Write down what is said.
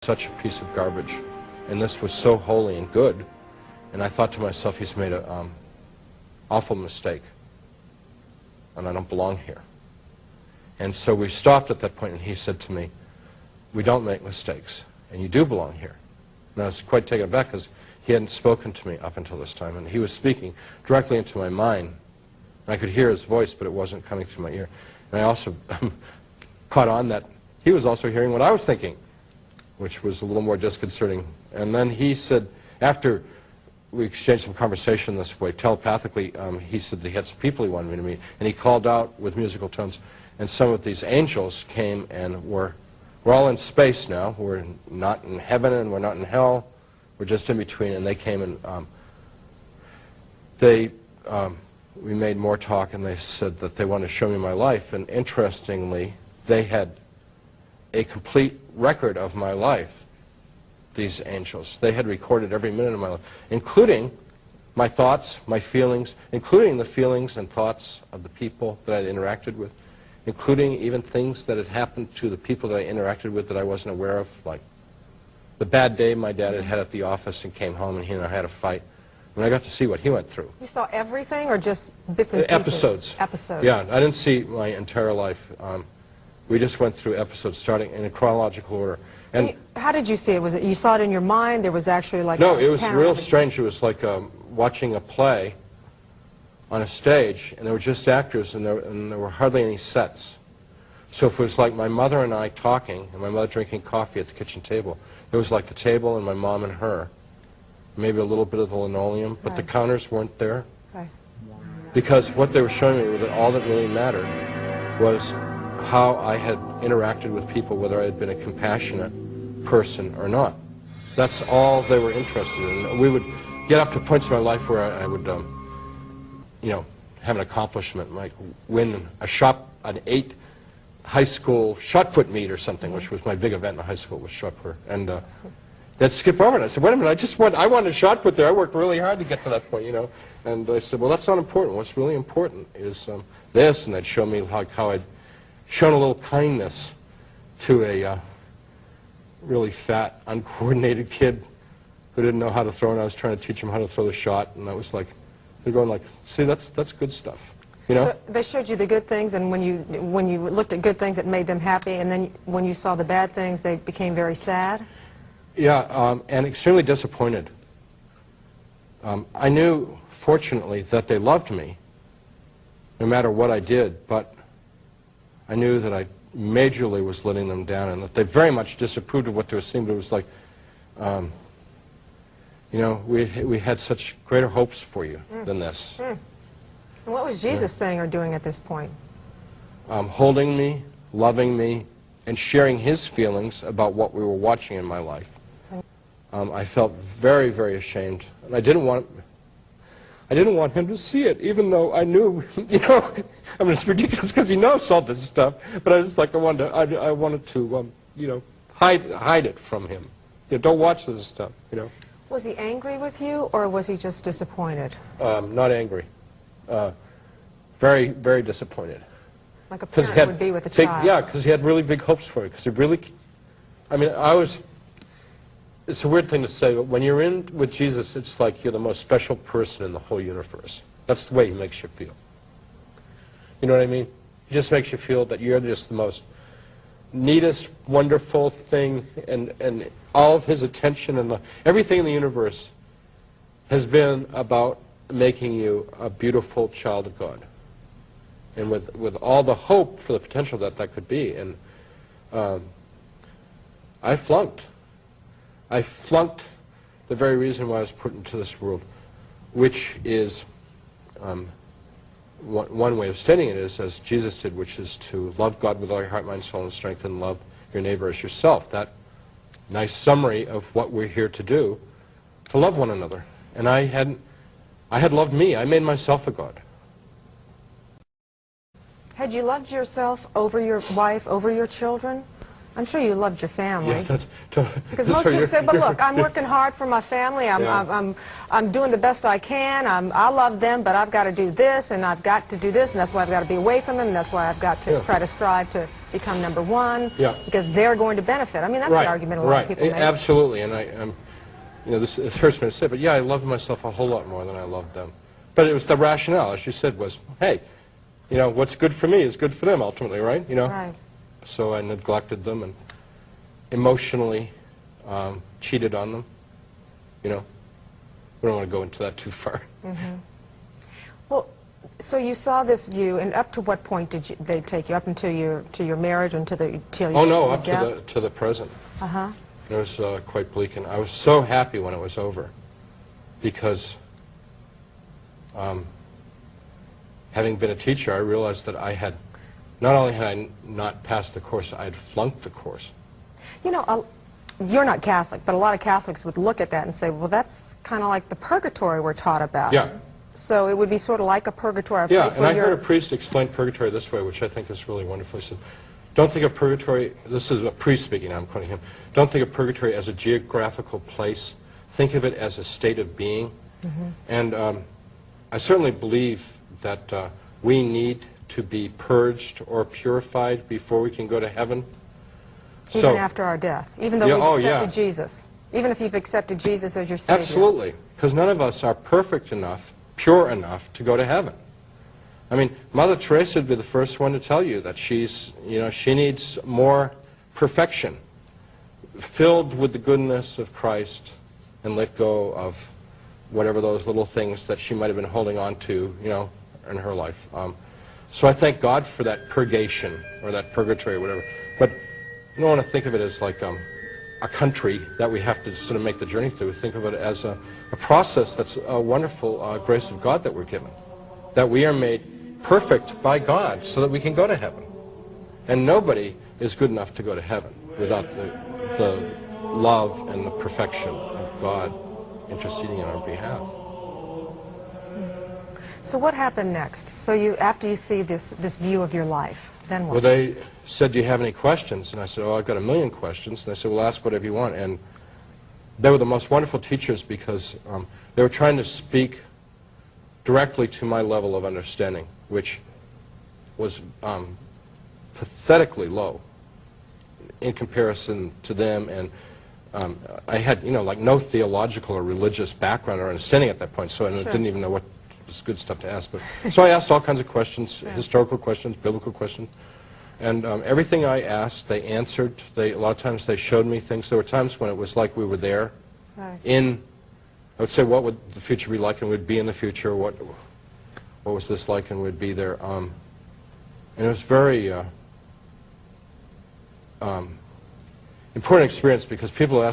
such a piece of garbage, and this was so holy and good, and I thought to myself, he's made an awful mistake, and I don't belong here. And so we stopped at that point, and he said to me, we don't make mistakes, and you do belong here. And I was quite taken aback, because he hadn't spoken to me up until this time, and he was speaking directly into my mind. And I could hear his voice, but it wasn't coming through my ear. And I also caught on that he was also hearing what I was thinking, which was a little more disconcerting. And then he said, after we exchanged some conversation this way, telepathically, he said that he had some people he wanted me to meet. And he called out with musical tones, and some of these angels came and we're all in space now. We're not in heaven and we're not in hell. We're just in between. And they came and we made more talk, and they said that they wanted to show me my life. And interestingly, they had a complete record of my life, these angels. They had recorded every minute of my life, including my thoughts, my feelings, including the feelings and thoughts of the people that I had interacted with, including even things that had happened to the people that I interacted with that I wasn't aware of, like the bad day my dad had at the office and came home and he and I had a fight. And I got to see what he went through. You saw everything, or just bits and pieces? Episodes. Episodes. Yeah, I didn't see my entire life. We just went through episodes starting in a chronological order. And how did you see it? Was it you saw it in your mind? There was actually like no, it was real strange. It was like watching a play on a stage, and there were just actors, and there were hardly any sets. So if it was like my mother and I talking, and my mother drinking coffee at the kitchen table, it was like the table and my mom and her, maybe a little bit of the linoleum, but the counters weren't there. Right. Because what they were showing me was that all that really mattered was how I had interacted with people, whether I had been a compassionate person or not. That's all they were interested in. We would get up to points in my life where I would, you know, have an accomplishment, like win an 8 high school shot put meet or something, which was my big event in high school, was shot put. And they'd skip over it. I said, wait a minute, I wanted a shot put there. I worked really hard to get to that point, you know. And I said, well, that's not important. What's really important is this. And they'd show me how I'd shown a little kindness to a really fat, uncoordinated kid who didn't know how to throw, and I was trying to teach him how to throw the shot. And I was like, they're going like, see, that's good stuff, you know. So they showed you the good things, and when you looked at good things, it made them happy, and then when you saw the bad things, they became very sad. Yeah, and extremely disappointed. I knew, fortunately, that they loved me, no matter what I did, but I knew that I majorly was letting them down, and that they very much disapproved of what they were seeing. But it was like, you know, we had such greater hopes for you than this. And what was Jesus saying or doing at this point? Holding me, loving me, and sharing his feelings about what we were watching in my life. I felt very, very ashamed, and I didn't want him to see it, even though I knew, you know, I mean, it's ridiculous because he knows all this stuff, but I was like, I wanted to, you know, hide it from him. You know, don't watch this stuff, you know. Was he angry with you, or was he just disappointed? Not angry. Very, very disappointed. Like a parent would be with a child. Yeah, because he had really big hopes for me. Because he really, I mean, it's a weird thing to say, but when you're in with Jesus, it's like you're the most special person in the whole universe. That's the way he makes you feel. You know what I mean? He just makes you feel that you're just the most neatest, wonderful thing, and all of his attention and everything in the universe has been about making you a beautiful child of God. And with all the hope for the potential that could be. And I flunked. I flunked the very reason why I was put into this world, which is, one way of stating it is, as Jesus did, which is to love God with all your heart, mind, soul, and strength, and love your neighbor as yourself. That nice summary of what we're here to do, to love one another. And I had loved me. I made myself a God. Had you loved yourself over your wife, over your children? I'm sure you loved your family. Yeah, because most people say, but look, I'm working hard for my family. I'm doing the best I can. I love them, but I've got to do this, and I've got to do this, and that's why I've got to be away from them, and that's why I've got to try to strive to become number one, Yeah. because they're going to benefit. I mean, that's Right, the argument a lot of people make. Absolutely, and this it hurts me to say, but yeah, I loved myself a whole lot more than I loved them. But it was the rationale, as you said, was, hey, what's good for me is good for them ultimately, right? Right. So I neglected them and emotionally cheated on them. We don't want to go into that too far. Mm-hmm. Well, so you saw this view, and up to what point did they take you? Up until your marriage, until your Up death? to the present. Uh-huh. It was quite bleak, and I was so happy when it was over, because having been a teacher, I realized that I had, not only had I not passed the course, I had flunked the course. You're not Catholic, but a lot of Catholics would look at that and say, well, that's kind of like the purgatory we're taught about. Yeah. So it would be sort of like a purgatory. Yeah, and I heard a priest explain purgatory this way, which I think is really wonderful. He said, don't think of purgatory, this is a priest speaking, I'm quoting him, don't think of purgatory as a geographical place. Think of it as a state of being. Mm-hmm. And I certainly believe that we need to be purged or purified before we can go to heaven. Even after our death, even though we've accepted Jesus. Even if you've accepted Jesus as your Savior. Absolutely, because none of us are perfect enough, pure enough to go to heaven. I mean, Mother Teresa would be the first one to tell you that she needs more perfection, filled with the goodness of Christ, and let go of whatever those little things that she might have been holding on to, in her life. So I thank God for that purgation, or that purgatory, or whatever. But you don't want to think of it as like a country that we have to sort of make the journey through. Think of it as a process that's a wonderful grace of God that we're given, that we are made perfect by God so that we can go to heaven. And nobody is good enough to go to heaven without the love and the perfection of God interceding on our behalf. So what happened next? So after you see this view of your life, then what? Well, they said, do you have any questions? And I said, oh, I've got a million questions. And they said, well, ask whatever you want. And they were the most wonderful teachers, because they were trying to speak directly to my level of understanding, which was pathetically low in comparison to them. And I had, like no theological or religious background or understanding at that point, so I didn't even know what was good stuff to ask. But so I asked all kinds of questions, historical questions, biblical questions. And everything I asked, they answered. A lot of times they showed me things. There were times when it was like we were there. Right. I would say, what would the future be like, and we'd be in the future. What was this like, and we'd be there. And it was very important experience, because people ask